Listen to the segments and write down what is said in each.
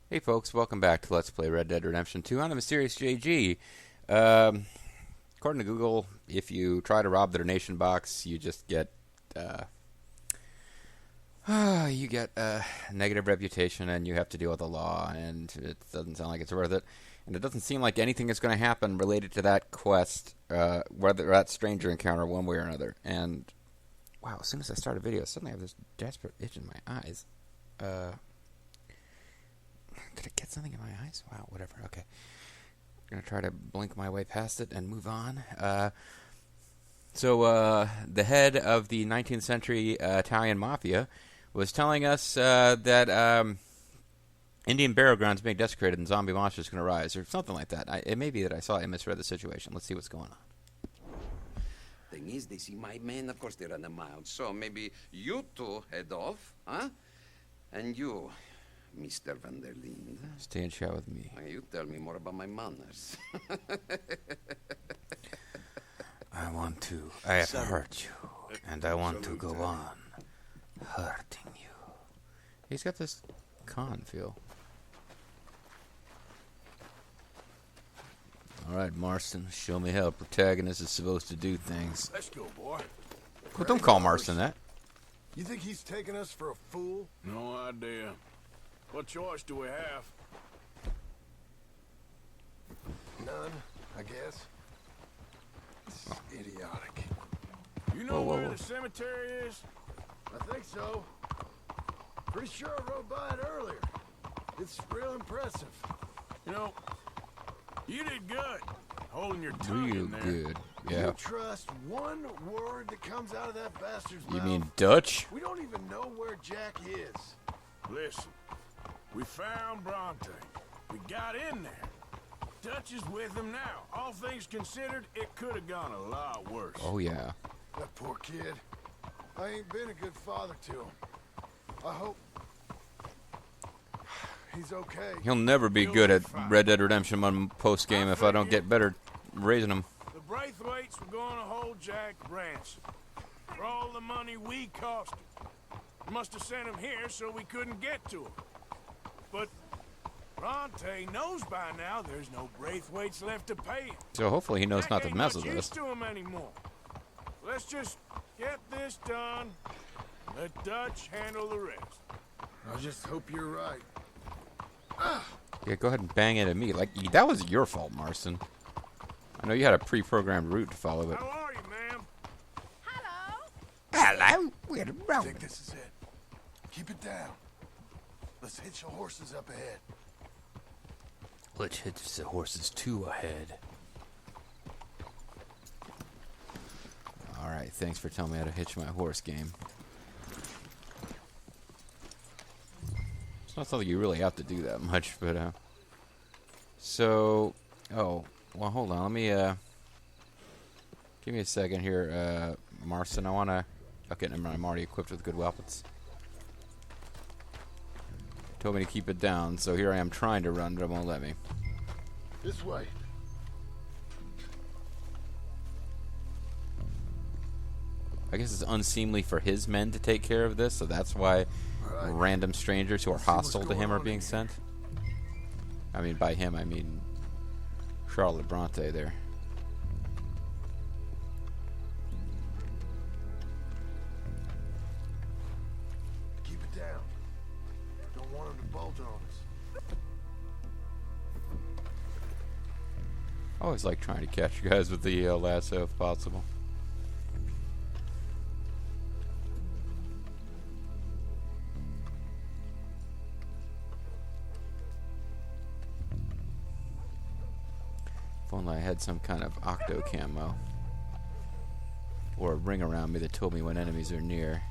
Hey folks, welcome back to Let's Play Red Dead Redemption 2 on the Mysterious JG. According to Google, if you try to rob the donation box, you just get a negative reputation and you have to deal with the law, and it doesn't sound like it's worth it. And it doesn't seem like anything is going to happen related to that quest, whether that stranger encounter one way or another. And wow, as soon as I start a video, suddenly I have this desperate itch in my eyes. Did I get something in my eyes? Wow, whatever. Okay. I'm going to try to blink my way past it and move on. So the head of the 19th century Italian mafia was telling us that Indian burial grounds being desecrated and zombie monsters can arise, or something like that. It may be that I misread the situation. Let's see what's going on. Thing is, they see my men, of course they're on the mount. So maybe you two head off, huh? And you, Mr. Van der Linde, stay and chat with me. You tell me more about my manners. I have hurt you, and I want to go on hurting you. He's got this con feel. Alright, Marston, show me how a protagonist is supposed to do things. Let's go, boy. Well, don't call Marston that. You think he's taking us for a fool? No idea. What choice do we have? None, I guess. This is idiotic. You know where the cemetery is? I think so. Pretty sure I rode by it earlier. It's real impressive. You know, you did good holding your tongue in there. Good. Yeah. You trust one word that comes out of that bastard's mouth? You mean Dutch? We don't even know where Jack is. Listen, we found Bronte. We got in there. Dutch is with him now. All things considered, it could have gone a lot worse. Oh, yeah. That poor kid. I ain't been a good father to him. I hope he's okay. He'll never be good at Red Dead Redemption 1 post-game if I don't get better raising him. The Braithwaites were going to hold Jack ransom for all the money we cost him. Must have sent him here so we couldn't get to him. But Bronte knows by now there's no Braithwaites left to pay him. So hopefully he knows not to mess with us. To him anymore. Let's just get this done. Let Dutch handle the rest. I just hope you're right. Yeah, go ahead and bang it at me. Like, that was your fault, Marston. I know you had a pre-programmed route to follow, but... How are you, ma'am? Hello? We're I think this is it. Keep it down. Let's hitch the horses up ahead. Let's hitch the horses two ahead. Alright, thanks for telling me how to hitch my horse game. It's not something you really have to do that much, but, So... Oh, well, hold on. Let me, Give me a second here, Marston. I wanna... Okay, never mind. I'm already equipped with good weapons. Told me to keep it down, so here I am trying to run, but it won't let me. This way. I guess it's unseemly for his men to take care of this, so that's why random strangers who are hostile to him are being sent. I mean, by him, I mean Charlotte Bronte there. Keep it down. Don't want him to bolt on us. I always like trying to catch you guys with the lasso if possible. If only I had some kind of octo camo. Or a ring around me that told me when enemies are near.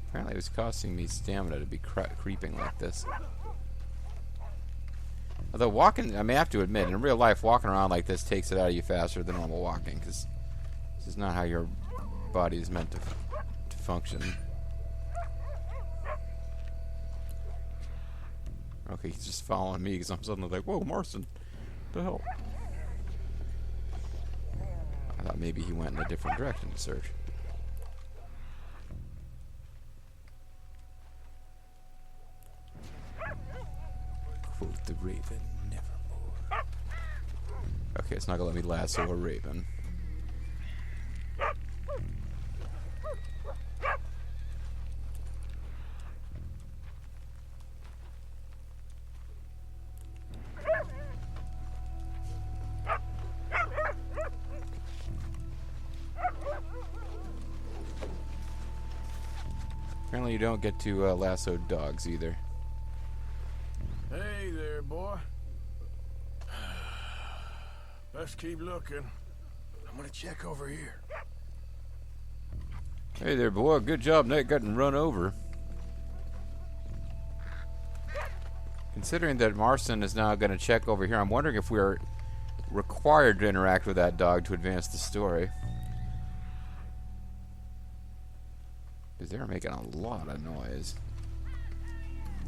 Apparently it was costing me stamina to be creeping like this. Although walking, I may have to admit, in real life, walking around like this takes it out of you faster than normal walking, because this is not how your body is meant to function. Okay, he's just following me because I'm suddenly like, whoa, Marston, what the hell? I thought maybe he went in a different direction to search. the raven nevermore. Okay, it's not gonna let me lasso a raven. Apparently you don't get to lasso dogs either. Hey there, boy. Best keep looking. I'm gonna check over here. Hey there, boy. Good job not getting run over. Considering that Marston is now going to check over here, I'm wondering if we are required to interact with that dog to advance the story. Because they're making a lot of noise.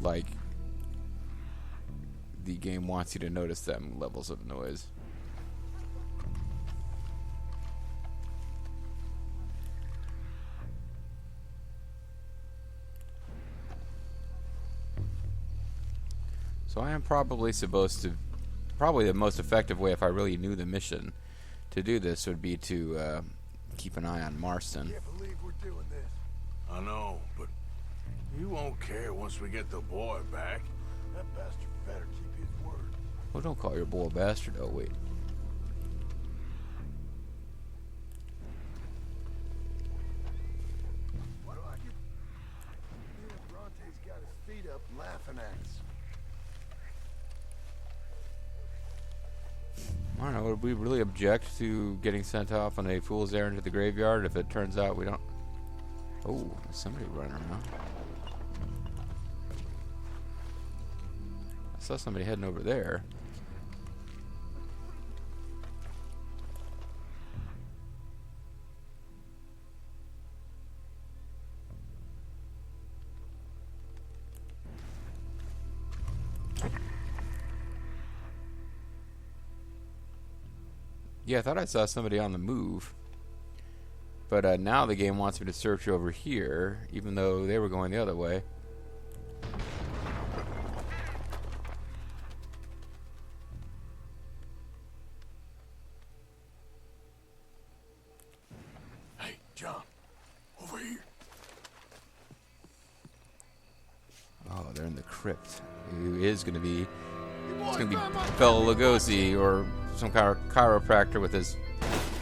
Like, the game wants you to notice them levels of noise. So I am probably supposed to... Probably the most effective way, if I really knew the mission to do this, would be to keep an eye on Marston. Can't believe we're doing this. I know, but you won't care once we get the boy back. That bastard better keep his word. Well, don't call your boy a bastard. Oh, wait. Why do I keep... Yeah, Bronte's got his feet up laughing at us. I don't know, would we really object to getting sent off on a fool's errand to the graveyard if it turns out we don't... Oh, there's somebody running around. I saw somebody heading over there. Yeah, I thought I saw somebody on the move. But now the game wants me to search over here, even though they were going the other way. Hey, John, over here. Oh, they're in the crypt. Who is going to be... It's going to be Bela Lugosi or some kind of chiropractor with his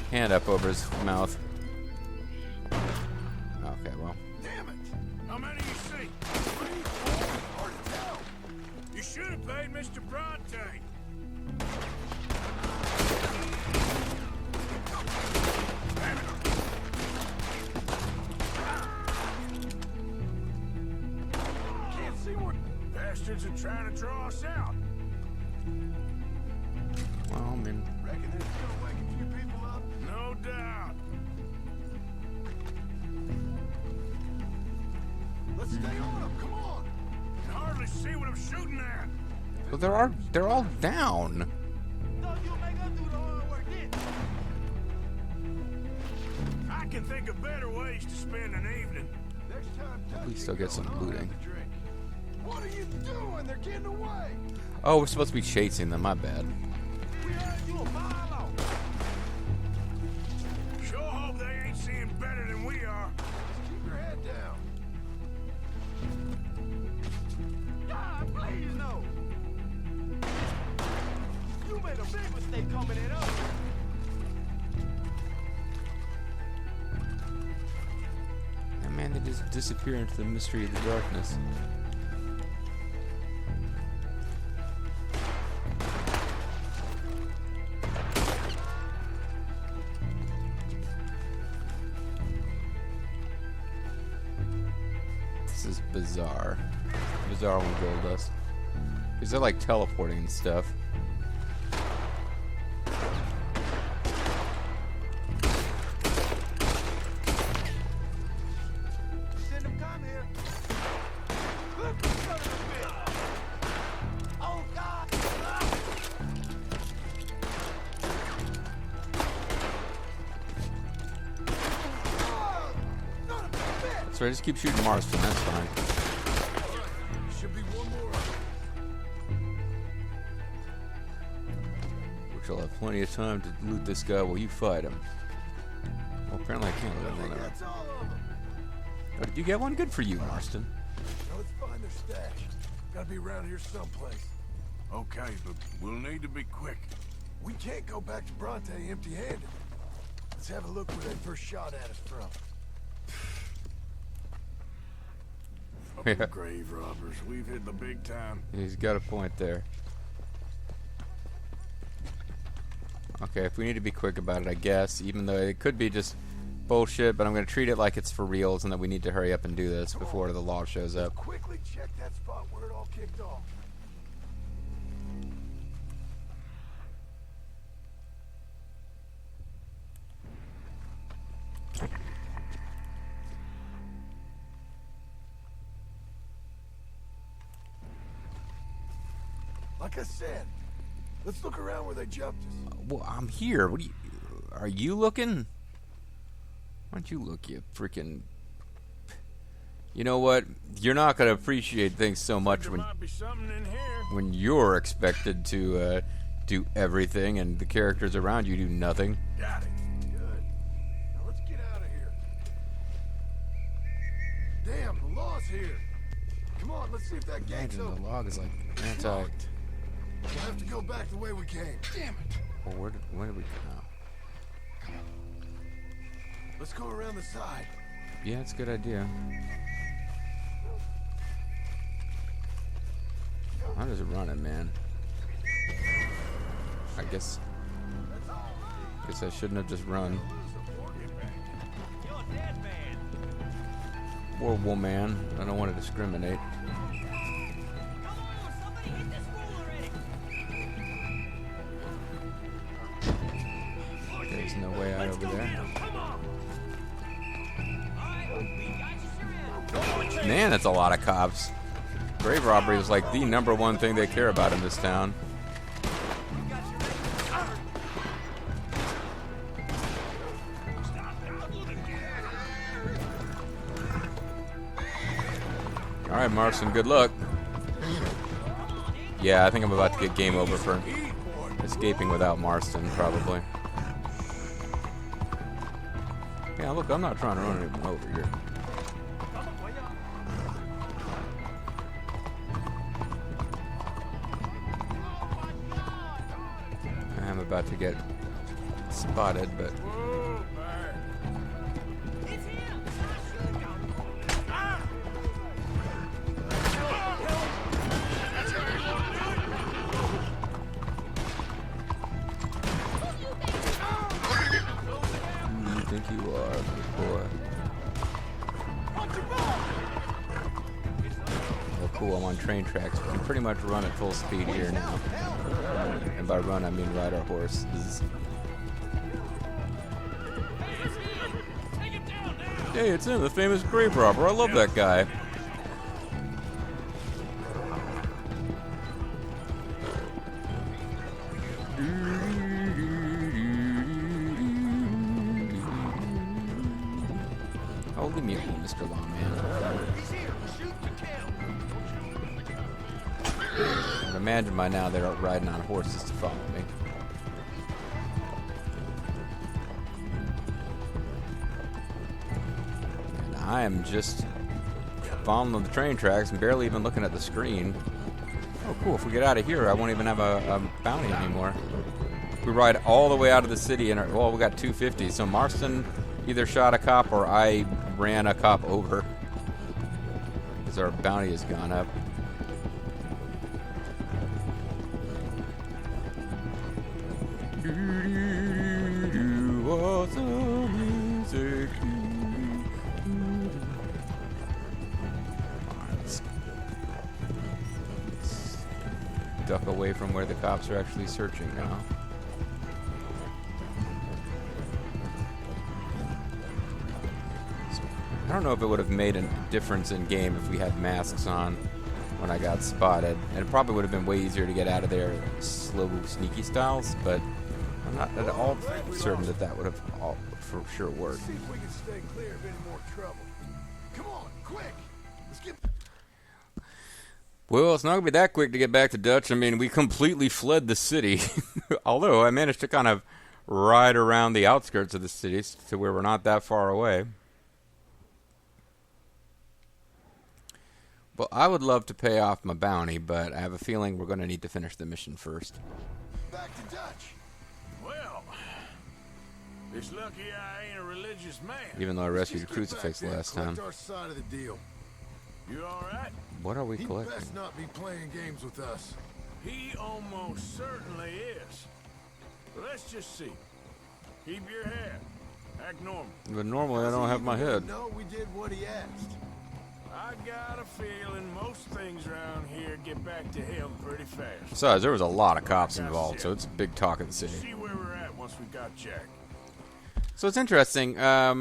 hand up over his mouth. Okay, well. Damn it! How many you see? 3, 4, hard to tell. You should have paid Mr. Bronte. Can't see what bastards are trying to draw us out. Well, I mean... Reckon they're still waking a few people up? No doubt. Let's stay on them, come on! I can hardly see what I'm shooting at. Well, they're all down. I can think of better ways to spend an evening. Next time, At least they'll get some looting. What are you doing? They're getting away. Oh, we're supposed to be chasing them, my bad. We heard you a mile off. Sure hope they ain't seeing better than we are. Just keep your head down. God, please no. You made a big mistake coming in up. And man, they just disappear into the mystery of the darkness. This is bizarre. Bizarre when Gold Dust. Because they're like teleporting and stuff. Send them come here. Look, son of a bitch. Oh, God. Son of a bitch. So I just keep shooting Marston, that's fine. Should be one more. plenty of time to loot this guy while you fight him. Well, apparently I can't loot him. That's all of them. Oh, did you get one? Good for you, Marston. Now let's find their stash. Gotta be around here someplace. Okay, but we'll need to be quick. We can't go back to Bronte empty-handed. Let's have a look where they first shot at us from. Fucking grave robbers. We've hit the big time. He's got a point there. Okay, if we need to be quick about it, I guess, even though it could be just bullshit, but I'm going to treat it like it's for reals and that we need to hurry up and do this before the law shows up. Quickly check that spot where it all kicked off. Like I said, let's look around where they jumped us. Well, I'm here. What are you looking? Why don't you look, you freaking... You know what? You're not going to appreciate things so much There might be something in here. when you're expected to do everything and the characters around you do nothing. Got it. Good. Now let's get out of here. Damn, the law's here. Come on, let's see if that gate's Imagine open. the log is like anti... We'll have to go back the way we came. Damn it. Well, where did we go? Let's go around the side. Yeah, it's a good idea. I'm just running, man. I guess I shouldn't have just run. Or woman. I don't want to discriminate. There's no way out over there. Man, that's a lot of cops. Grave robbery is like the #1 thing they care about in this town. Alright, Marston, good luck. Yeah, I think I'm about to get game over for escaping without Marston, probably. Yeah, look, I'm not trying to run anyone over here. I'm about to get spotted, but... You think you are, good boy. Oh, cool, I'm on train tracks. We can pretty much run at full speed here now. And by run, I mean ride our horses. Hey, it's him, the famous grave robber. I love that guy. Oh, leave me alone, Mr. Lawman. I'd imagine by now they're out riding on horses to follow me. And I am just following the train tracks and barely even looking at the screen. Oh, cool. If we get out of here, I won't even have a bounty anymore. We ride all the way out of the city, and well, we got 250. So Marston either shot a cop or I ran a cop over because our bounty has gone up. Duck away from where the cops are actually searching now. I don't know if it would have made a difference in game if we had masks on when I got spotted. And it probably would have been way easier to get out of there slow, sneaky styles, but I'm not at all certain that that would have all for sure worked. See if we can stay clear of any more trouble. Come on, quick! Let's get... Well, it's not going to be that quick to get back to Dutch. I mean, we completely fled the city. Although I managed to kind of ride around the outskirts of the city to where we're not that far away. Well, I would love to pay off my bounty, but I have a feeling we're going to need to finish the mission first. Back to Dutch. Well, it's lucky I ain't a religious man. Even though I rescued a crucifix last time. Our side of the deal. You all right? What are we He collecting? best not be playing games with us. He almost certainly is. But let's just see. Keep your head. Act normal. But normally I don't have my head. No, we did what he asked. I got a feeling most things around here get back to him pretty fast. Besides, there was a lot of cops involved, so it's a big talk of the city. See where we're at once we got Jack. So it's interesting. A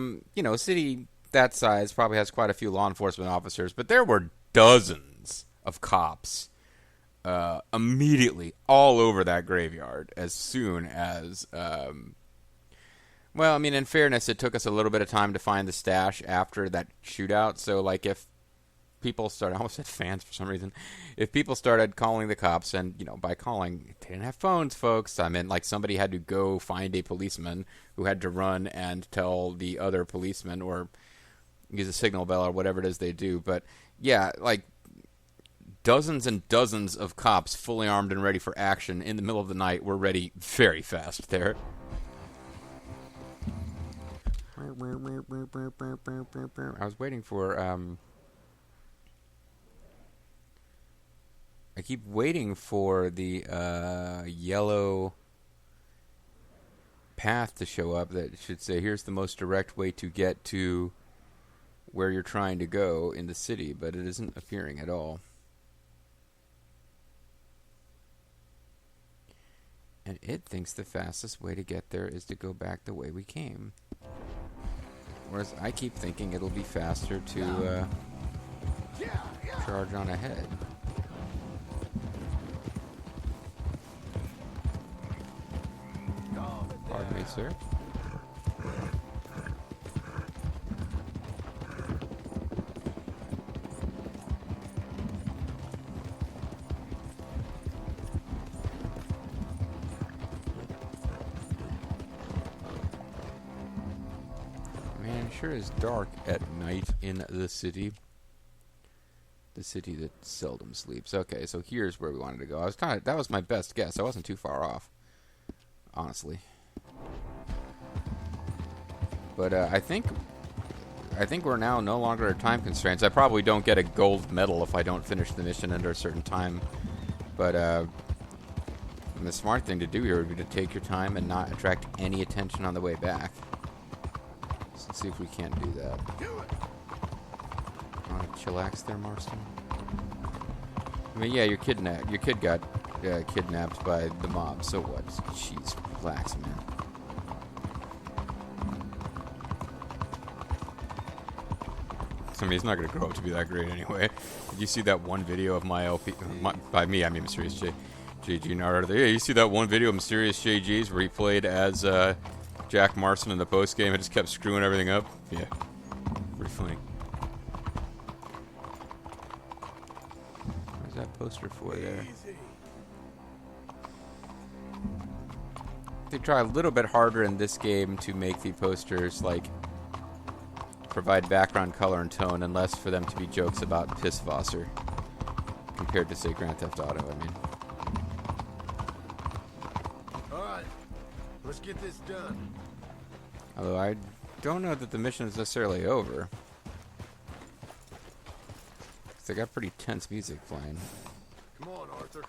city that size probably has quite a few law enforcement officers, but there were dozens of cops immediately all over that graveyard as soon as... well, I mean, in fairness, it took us a little bit of time to find the stash after that shootout, so, like, if people started... I almost said fans for some reason. If people started calling the cops, and, by calling, they didn't have phones, folks. I mean, like, somebody had to go find a policeman who had to run and tell the other policeman or use a signal bell or whatever it is they do. But, yeah, like, dozens and dozens of cops fully armed and ready for action in the middle of the night were ready very fast there. I was waiting for, I keep waiting for the yellow path to show up that should say, here's the most direct way to get to where you're trying to go in the city, but it isn't appearing at all. And it thinks the fastest way to get there is to go back the way we came. Whereas I keep thinking it'll be faster to charge on ahead. Pardon me, sir. Man, it sure is dark at night in the city. The city that seldom sleeps. Okay, so here's where we wanted to go. That was my best guess. I wasn't too far off, honestly. But I think we're now no longer at time constraints. I probably don't get a gold medal if I don't finish the mission under a certain time. But the smart thing to do here would be to take your time and not attract any attention on the way back. Let's see if we can't do that. Want to chillax there, Marston? I mean, yeah, your kid got kidnapped by the mob. So what? Jeez, relax, man. I mean, he's not going to grow up to be that great anyway. Did you see that one video of my LP? By me, I mean Mysterious JG. Yeah, you see that one video of Mysterious JG's where he played as Jack Marston in the post game and just kept screwing everything up? Yeah, pretty funny. Where's that poster for there? They try a little bit harder in this game to make the posters like provide background color and tone, and less for them to be jokes about Pissvasser compared to, say, Grand Theft Auto. I mean, All right, let's get this done. although I don't know that the mission is necessarily over. They got pretty tense music playing. Come on, Arthur.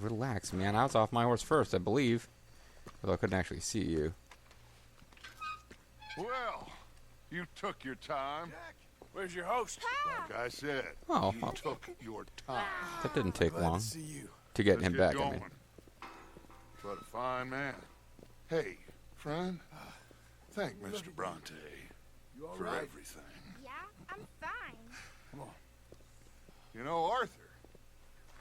Relax, man. I was off my horse first, I believe. Although I couldn't actually see you. Well, you took your time. Where's your host? Like I said, Oh, you well, took your time. that didn't take Glad long to see you. to get Let's him back. I going. mean, What a fine man. Hey, friend, thank Mr. Bronte You all for right? everything. Yeah, I'm fine. Come on. You know, Arthur,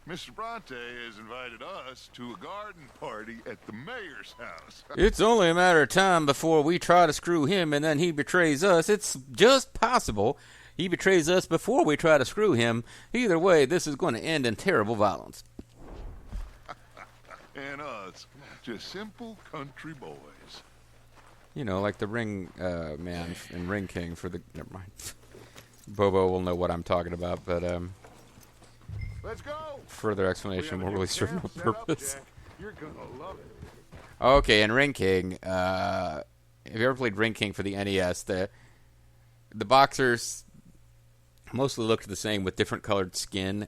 Mr. Bronte has invited us to a garden party at the mayor's house. it's only a matter of time before we try to screw him and then he betrays us. It's just possible He betrays us before we try to screw him. Either way, this is going to end in terrible violence. And us, just simple country boys. You know, like the Ring Man and Ring King for the... Never mind. Bobo will know what I'm talking about, but Let's go. further explanation will really serve no purpose. Jack. You're gonna love it. Okay, and Ring King. Have you ever played Ring King for the NES? The boxers mostly looked the same with different colored skin,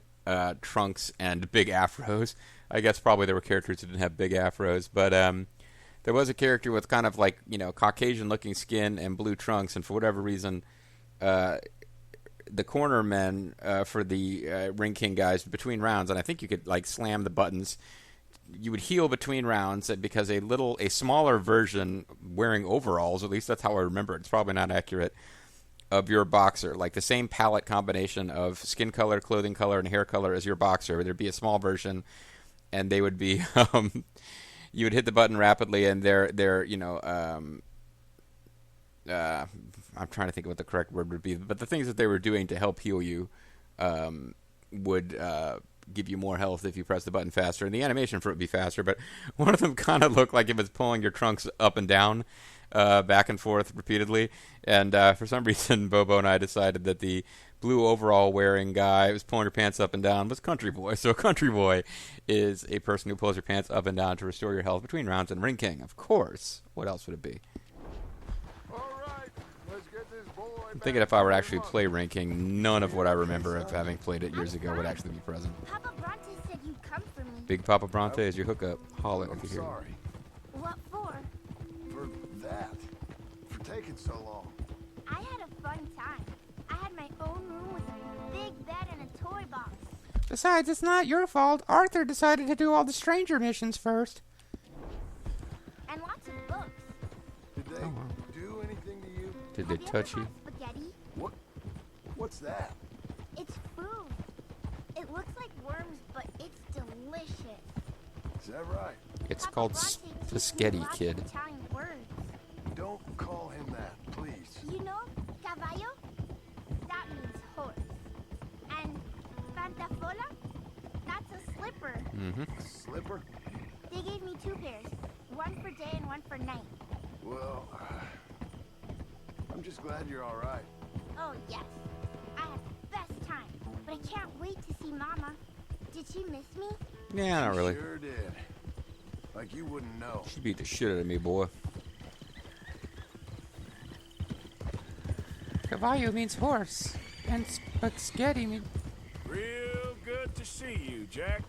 trunks, and big afros. I guess probably there were characters that didn't have big afros, but there was a character with kind of like, you know, Caucasian-looking skin and blue trunks, and for whatever reason, the corner men for the Ring King guys between rounds, and I think you could like slam the buttons. You would heal between rounds because a smaller version wearing overalls, at least that's how I remember it. It's probably not accurate, of your boxer, like the same palette combination of skin color, clothing color, and hair color as your boxer. There'd be a small version, and they would be. You would hit the button rapidly, and they're you know. I'm trying to think of what the correct word would be, but the things that they were doing to help heal you would give you more health if you press the button faster, and the animation for it would be faster, but one of them kind of looked like it was pulling your trunks up and down, back and forth repeatedly, and for some reason Bobo and I decided that the blue overall wearing guy who was pulling her pants up and down was Country Boy. So Country Boy is a person who pulls her pants up and down to restore your health between rounds, and Ring King, of course. What else would it be? I'm thinking if I were to actually play Ring King, none of what I remember of having played it years ago would actually be present. Papa Bronte said you'd come for me. Big Papa Bronte is your hookup. Holler I'm if you hear. sorry What for? for that. For taking so long. I had a fun time. I had my own room with a big bed and a toy box. Besides, it's not your fault. Arthur decided to do all the stranger missions first. And lots of books. Did they do anything to you? Did they Have touch ever you? had spaghetti? What's that? It's food. It looks like worms, but it's delicious. Is that right? It's Papa called Bronte teaches me spaghetti, lots of kid. Italian words. Don't call him that, please. You know, caballo? That means horse. And pantafola? That's a slipper. Mm-hmm. A slipper? They gave me 2 pairs. One for day and one for night. Well, I'm just glad you're all right. Oh, yes. I had the best time. But I can't wait to see Mama. Did she miss me? Yeah, not really. Sure did. Like you wouldn't know. She beat the shit out of me, boy. Caballo means horse, and spaghetti means... Real good to see you, Jack.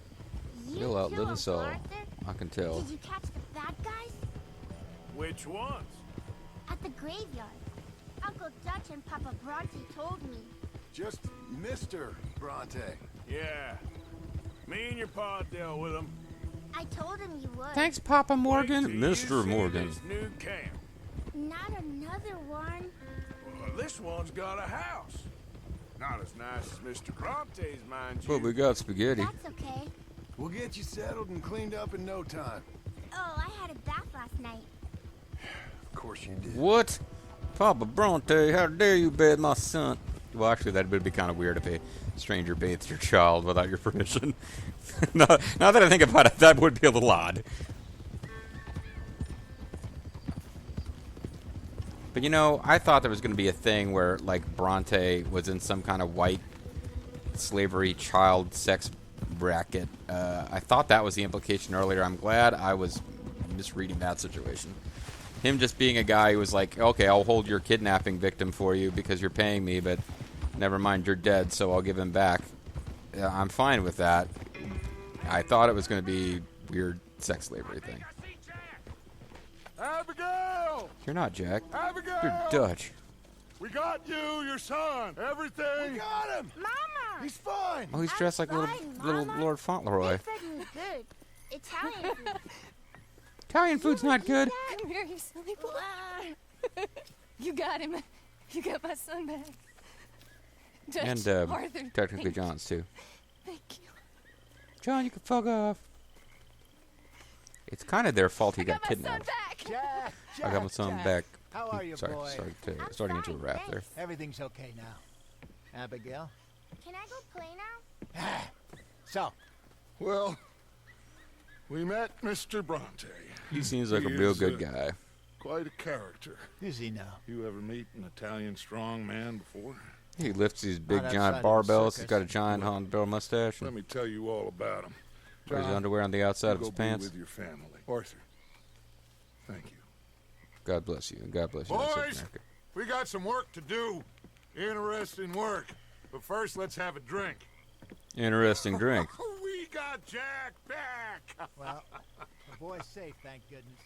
You'll outlive us all. Arthur. I can tell. Did you catch the bad guys? Which ones? At the graveyard. Uncle Dutch and Papa Bronte told me. Just Mr. Bronte. Yeah. Me and your pa dealt with them. I told him you would. Thanks, Papa Morgan. Wait till you Mr. see Morgan. This new camp. Not another one. Well, this one's got a house. Not as nice as Mr. Bronte's, mind you. But we got spaghetti. That's okay. We'll get you settled and cleaned up in no time. Oh, I had a bath last night. Of course you did. What? Papa Bronte, how dare you bathe my son? Well, actually, that would be kind of weird if a stranger bathed your child without your permission. Now that I think about it, that would be a little odd. But you know, I thought there was going to be a thing where, like, Bronte was in some kind of white slavery child sex bracket. I thought that was the implication earlier. I'm glad I was misreading that situation. Him just being a guy who was like, okay, I'll hold your kidnapping victim for you because you're paying me, but never mind, you're dead, so I'll give him back. I'm fine with that. I thought it was going to be weird sex slavery thing. Abigail! You're not Jack. Abigail! You're Dutch. We got you, your son, everything. We got him! Mama! He's fine! Oh, he's dressed like little Mama. Lord Fauntleroy. They fed me good. Italian food. Italian food's not good. Come here, you silly boy. You got him. You got my son back. Dutch, And Arthur, technically thank John's too. Thank you. John, you can fuck off. It's kind of their fault he I got got my son kidnapped. back. I got my son back. How are you, Sorry, boy? starting into a rap there. Everything's okay now. Abigail? Can I go play now? So, Well, we met Mr. Bronte. He seems like a He real is, good guy. Quite a character. who's he now? You ever meet an Italian strong man before? He lifts these big Not giant outside of the barbells. He's circus. got a giant hornbill mustache. Let And me tell you all about him. wears his underwear on the outside of go his be pants. with your family. Arthur, thank you. God bless you. God bless you. Boys, we got some work to do. Interesting work. But first, let's have a drink. Interesting drink. We got Jack back. Well, the boy's safe, thank goodness.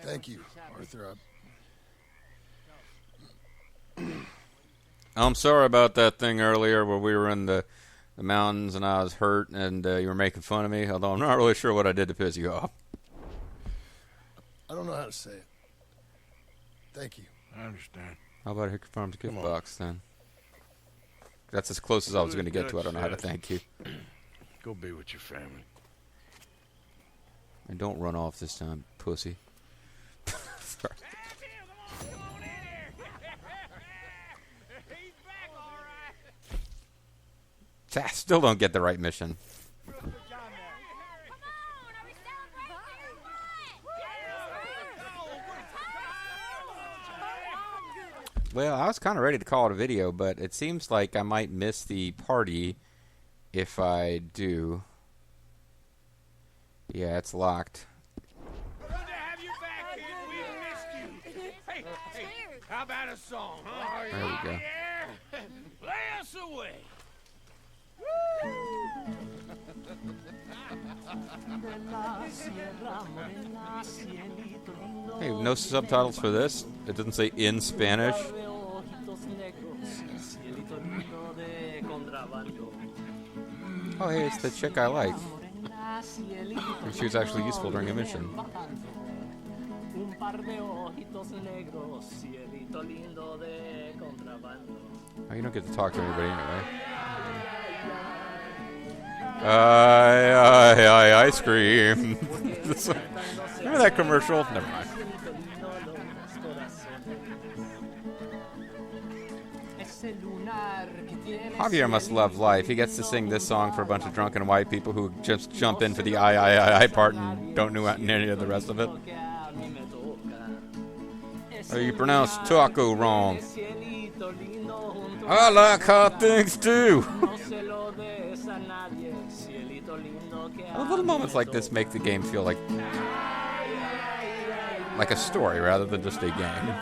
Thank you, Everyone's happy. Arthur. I'm sorry about that thing earlier where we were in the mountains and I was hurt and you were making fun of me, although I'm not really sure what I did to piss you off. I don't know how to say it. Thank you. I understand. How about Hickory Farms gift on. box then? That's as close as I was going to get to. I don't know how to thank you. Go be with your family. And don't run off this time, pussy. Sorry. I still don't get the right mission. Well, I was kind of ready to call it a video, but it seems like I might miss the party if I do. Yeah, it's locked. Good to have you back, kid. We missed you. Hey, how about a song, huh? There we go. Yeah. Lay us away. Hey, no subtitles for this. It doesn't say in Spanish. Oh, hey, it's the chick I like. She was actually useful during a mission. Oh, you don't get to talk to anybody anyway. Ice cream. Remember that commercial? Never mind. Javier must love life. He gets to sing this song for a bunch of drunken white people who just jump in for the I part and don't know any of the rest of it. Oh, you pronounced taco wrong. I like hot things too. Little moments like this make the game feel like a story rather than just a game.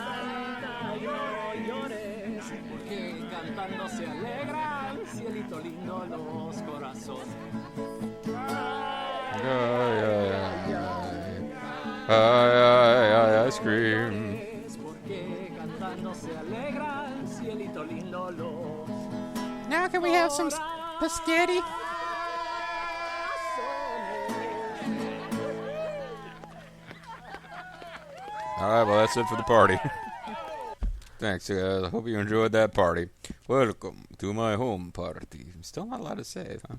Ice cream. Now can we have some spaghetti? Alright, well that's it for the party. Thanks guys, I hope you enjoyed that party. Welcome to my home party. I'm still not allowed to save, huh?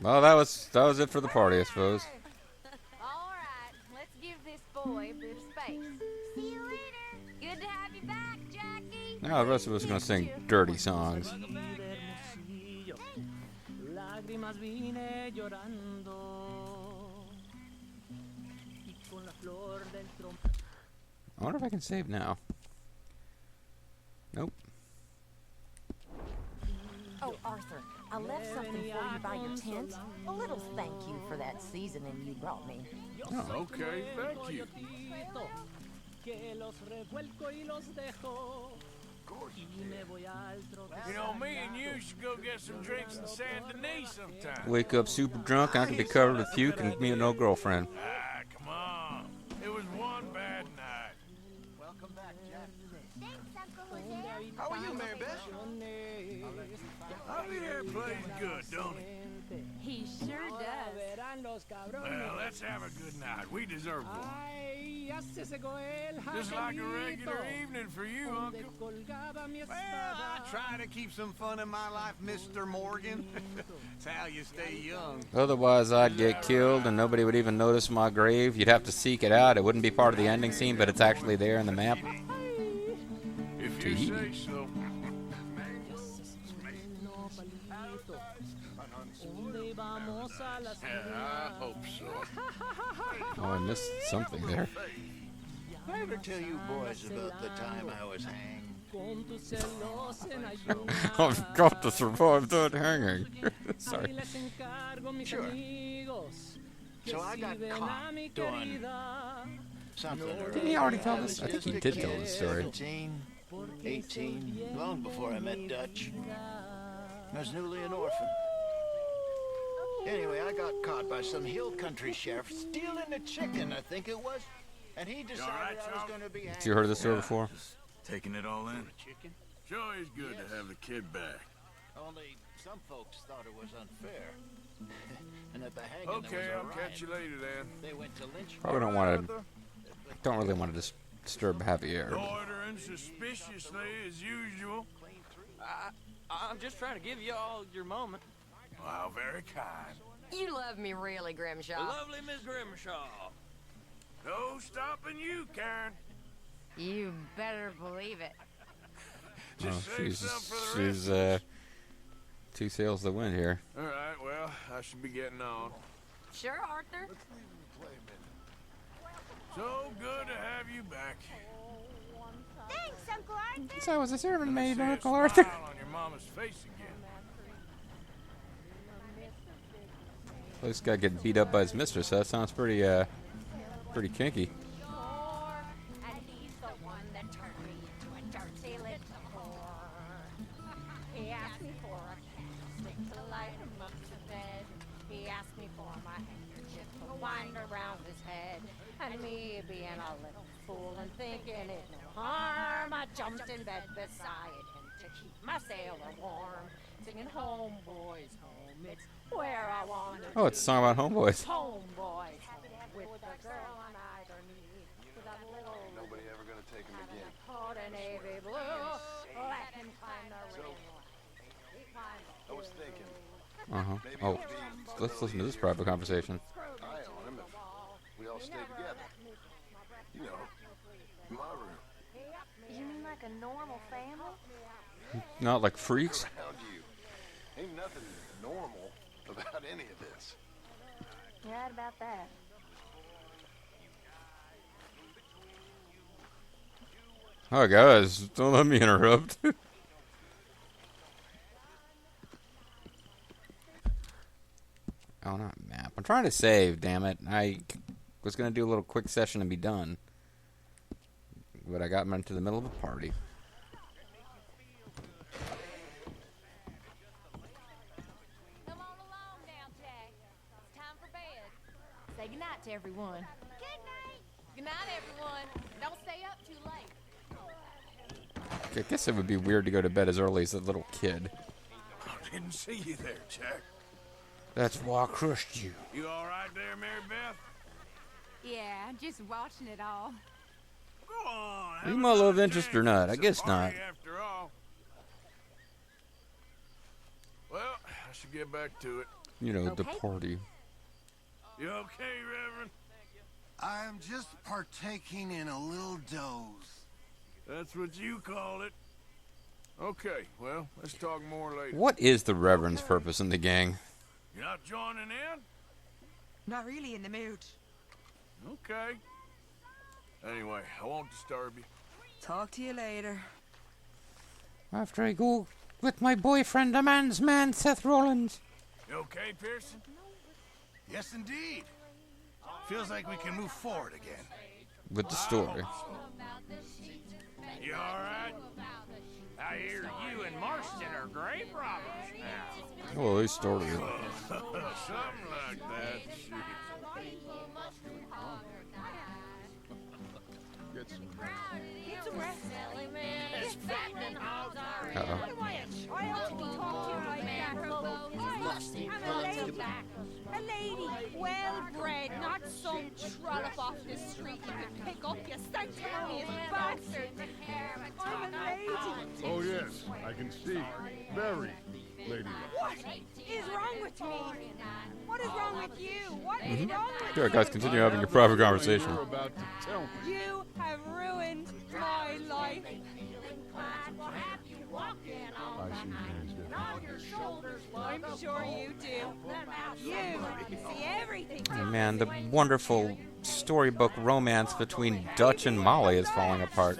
Well, that was it for the party, I suppose. All right, let's give this boy a bit of space. See you later. Good to have you back, Jackie. Now the rest of us are going to sing dirty songs. I wonder if I can save now. Nope. Oh, Arthur, I left something for you by your tent. A little thank you for that seasoning you brought me. Oh, okay, thank you. You know, me and you should go get some drinks in Saint Denis sometime. Wake up super drunk, I can be covered with puke and me and no girlfriend. Ah, come on. It was one bad night. Welcome back, Jack. Thanks, Uncle Jose. How are you, Mary Beth? Javier plays good, don't he? He sure does. Well, let's have a good night. We deserve one. Just like a regular evening for you, Uncle. Well, I try to keep some fun in my life, Mr. Morgan. It's how you stay young. Otherwise, I'd get killed and nobody would even notice my grave. You'd have to seek it out. It wouldn't be part of the ending scene, but it's actually there in the map. If you say so. Yeah, I hope so. Oh, I missed something there. I ever tell you boys about the time I was hanged? I've got to survive that hanging. Sorry. Sure. So I got caught doing something or Didn't he other. already tell I this? was I think just he a did kid, tell this story. 17, 18, long before I met Dutch. I was newly an orphan. Anyway, I got caught by some hill country sheriff stealing a chicken, I think it was. And he decided I was going to be hanged. Have you heard of this story before? Taking it all in. Chicken? Sure is good to have the kid back. Only some folks thought it was unfair. And at the hanging Okay, there I'll was a catch you riot. later then. They went to lynch me. Probably don't really want to disturb happy air. Loitering suspiciously as usual. I'm just trying to give you all your moment. Wow, very kind. You love me really, Grimshaw. The lovely Miss Grimshaw. No stopping you, Karen. You better believe it. Just save she's some for the rest. she's two sails to the wind here. All right, well, I should be getting on. Sure, Arthur. So good to have you back. Thanks, Uncle Arthur. So I was a servant maid, See a Uncle Arthur. smile on your mama's face again. This guy getting beat up by his mistress. That sounds pretty kinky. And he's the one that turned me into a dirty little whore. He asked me for a candlestick to light him up to bed. He asked me for my handkerchief to wind around his head. And me being a little fool and thinking it no harm, I jumped in bed beside him to keep my sailor warm. Singing home, boys, home, it's where I want to Oh, it's a song about homeboys. home, boys, home, with the girl on either knee. With a little Nobody ever gonna take him again. coat and navy blue. Let him climb the ring. He climbed I was thinking, Oh, let's listen to this private conversation. eye on him if we all stay together. You know, in my room. You mean like a normal family? Not like freaks. Around you. Ain't nothing normal about any of this. You're right about that. Oh, guys, don't let me interrupt. Oh, not map. I'm trying to save, damn it. I was going to do a little quick session and be done. But I got into the middle of a party. Come on along now, Jack. It's time for bed. Say goodnight to everyone. Good night. Good night, everyone. Don't stay up too late. I guess it would be weird to go to bed as early as a little kid. I didn't see you there, Jack. That's why I crushed you. You all right there, Mary Beth? Yeah, just watching it all. Go on. You have my love another interest or drink. not? I It's a guess party not. After all. Well, I should get back to it. You know, the Okay. party. You okay, Reverend? I'm just partaking in a little doze. That's what you call it. Okay, well, let's talk more later. What is the Reverend's purpose in the gang? You're not joining in? Not really in the mood. Okay. Anyway, I won't disturb you. Talk to you later. After I go with my boyfriend, a man's man, Seth Rollins. You okay, Pearson? Yes, indeed. Feels like we can move forward again. With the story. You all right? I hear you and Marston are grave robbers now. Well, they started. Something like that. Shit. Get some. Get some rest, Sally, man. It's fattening hogs are. Uh-oh. What am I, a child to be talking to you like that? I'm a lady. A lady, well-bred, not some trollop off the street you could pick up, you sanctimonious bastard. I'm a lady. Oh, yes, I can see. Very ladylike. What is wrong with me? What is wrong with you? What is wrong with Sure, you? guys, continue having your private conversation. You're about to tell me. You have ruined my life. I see things differently. I'm sure you do. You see everything. Oh, man, the wonderful storybook romance between Dutch and Molly is falling apart.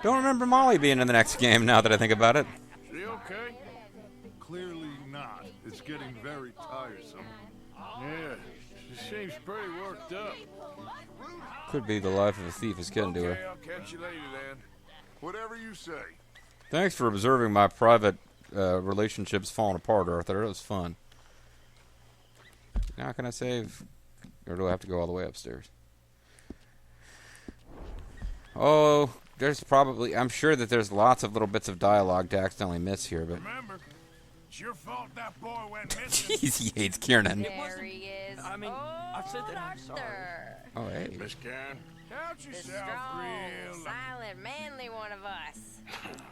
Don't remember Molly being in the next game now that I think about it. She okay? Clearly not. It's getting very tiresome. Yeah, she seems pretty worked up. Could be the life of a thief is getting to her. Okay, I'll catch you later then. Whatever you say. Thanks for observing my private relationships falling apart, Arthur. It was fun. Now can I save? Or do I have to go all the way upstairs? Oh, there's probably... I'm sure that there's lots of little bits of dialogue to accidentally miss here, but... Remember, it's your fault that boy went missing. Jeez, he hates Kiernan. There he is. I mean, I said that I'm sorry. Arthur. Oh, hey. Miss Karen, count The yourself strong, real lucky. silent, manly one of us.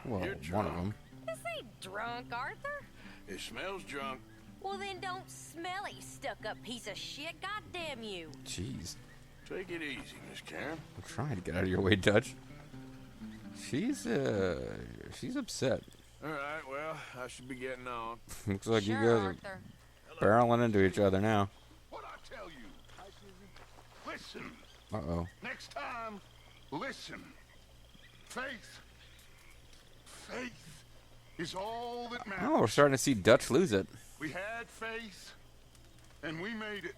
Well, You're one of them. This ain't drunk, Arthur. It smells drunk. Well, then don't smell it, you stuck-up piece of shit. God damn you. Jeez. Take it easy, Miss Karen. I'm trying to get out of your way, Dutch. She's upset. All right, well, I should be getting on. Looks like you Sure, guys are Arthur. barreling into each other now. What I tell you? Listen. Uh-oh. Next time, listen. Faith. Faith is all that matters. Oh, we're starting to see Dutch lose it. We had faith, and we made it.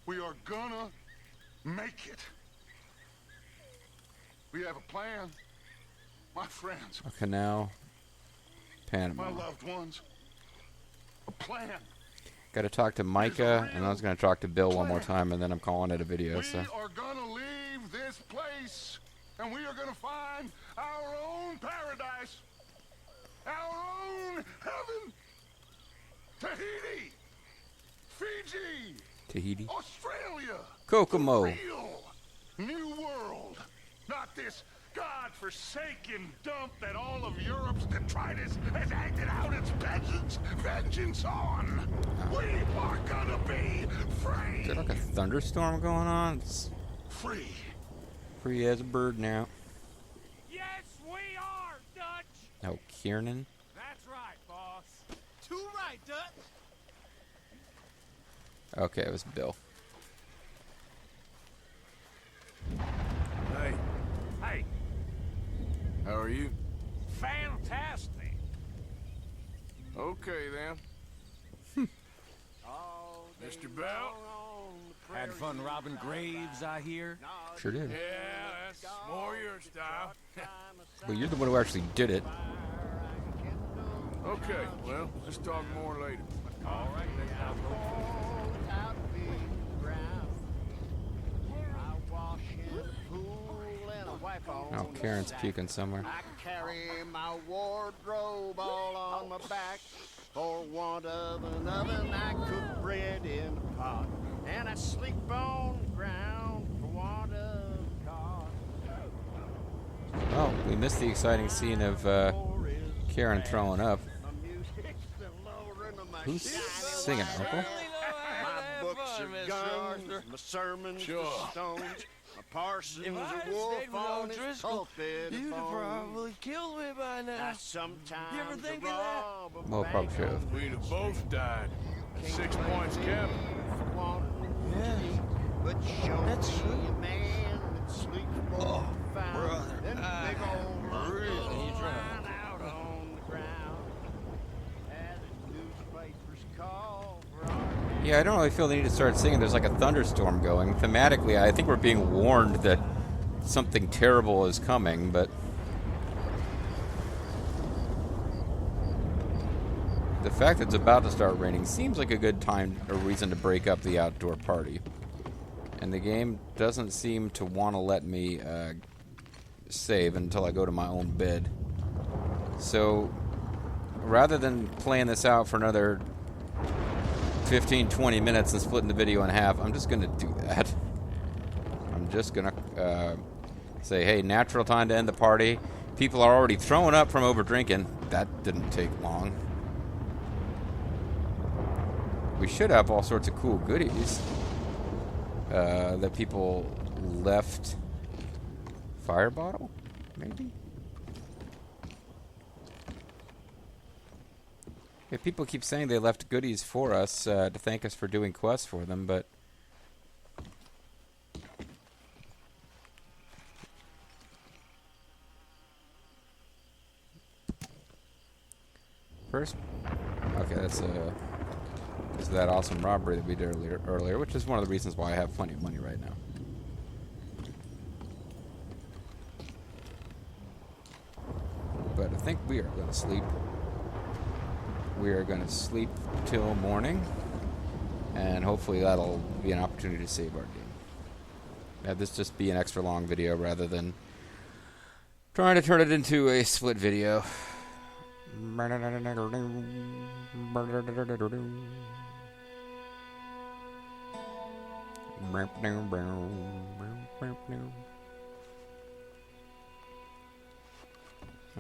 We are gonna make it. We have a plan. My friends, Okay, now Panama. my loved ones. A plan. Got to talk to Micah, and I was going to talk to Bill one more time, and then I'm calling it a video. We So are gonna leave this place, and we are gonna find our own paradise, our own heaven. Tahiti, Fiji, Tahiti, Australia, Kokomo. real new world, not this God-forsaken dump that all of Europe's detritus has acted out its vengeance on. We are gonna be free. Is there like a thunderstorm going on? It's Free. free as a bird now. Yes, we are, Dutch. Oh, Kiernan. That's right, boss. Too right, Dutch. Okay, it was Bill. Hey. Hey. How are you? Fantastic. Okay, then. Mr. Bell? Had fun robbing graves, I hear. Sure did. Yeah, that's more your style. Well, you're the one who actually did it. Okay, well, let's talk more later. All right, Oh, Karen's puking somewhere. I carry my wardrobe all on my back. For want of an oven, I cook bread in a pot. And I sleep on the ground for want of a cot. Oh, we missed the exciting scene of Karen throwing up. Who's singing, Uncle? My books are guns, my sermons are stones. My parson's If I'd a wolf stayed with on old his Driscoll, pulpit you'd of have bone. probably killed me by now. I sometimes You ever think of that? rob a Well, probably bank should have. We'd have both died. 6 points kept. Yeah. But show That's me true. a man that sleeps more profound brother, than big old really lying drunk. out on the ground. As the newspapers call for our Yeah, I don't really feel the need to start singing. There's like a thunderstorm going. Thematically, I think we're being warned that something terrible is coming, but the fact that it's about to start raining seems like a good time or reason to break up the outdoor party. And the game doesn't seem to want to let me save until I go to my own bed. So rather than playing this out for another 15, 20 minutes and splitting the video in half. I'm just going to do that. I'm just going to say, hey, natural time to end the party. People are already throwing up from over drinking. That didn't take long. We should have all sorts of cool goodies that people left. Fire bottle, maybe? Yeah, people keep saying they left goodies for us to thank us for doing quests for them, but first, okay, that's that awesome robbery that we did earlier, which is one of the reasons why I have plenty of money right now. But I think we are going to sleep. We are going to sleep till morning, and hopefully that'll be an opportunity to save our game. Have this just be an extra long video rather than trying to turn it into a split video. We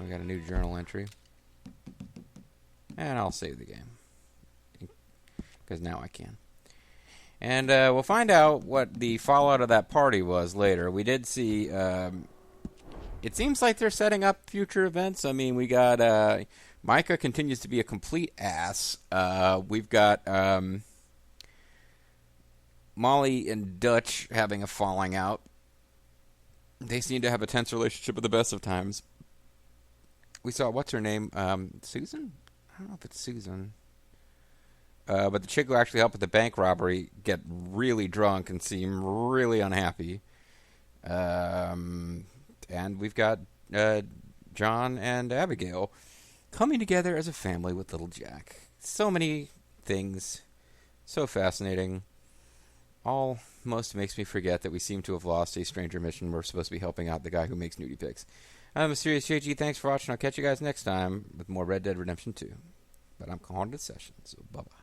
got a new journal entry. And I'll save the game. Because now I can. And we'll find out what the fallout of that party was later. We did see... it seems like they're setting up future events. I mean, we got... Micah continues to be a complete ass. We've got... Molly and Dutch having a falling out. They seem to have a tense relationship at the best of times. We saw... What's her name? Susan? I don't know if it's Susan. But the chick who actually helped with the bank robbery get really drunk and seem really unhappy. And we've got John and Abigail coming together as a family with little Jack. So many things. So fascinating. Almost makes me forget that we seem to have lost a stranger mission. We're supposed to be helping out the guy who makes nudie pics. I'm Mysterious JG. Thanks for watching. I'll catch you guys next time with more Red Dead Redemption 2. But I'm calling it a session, so bye-bye.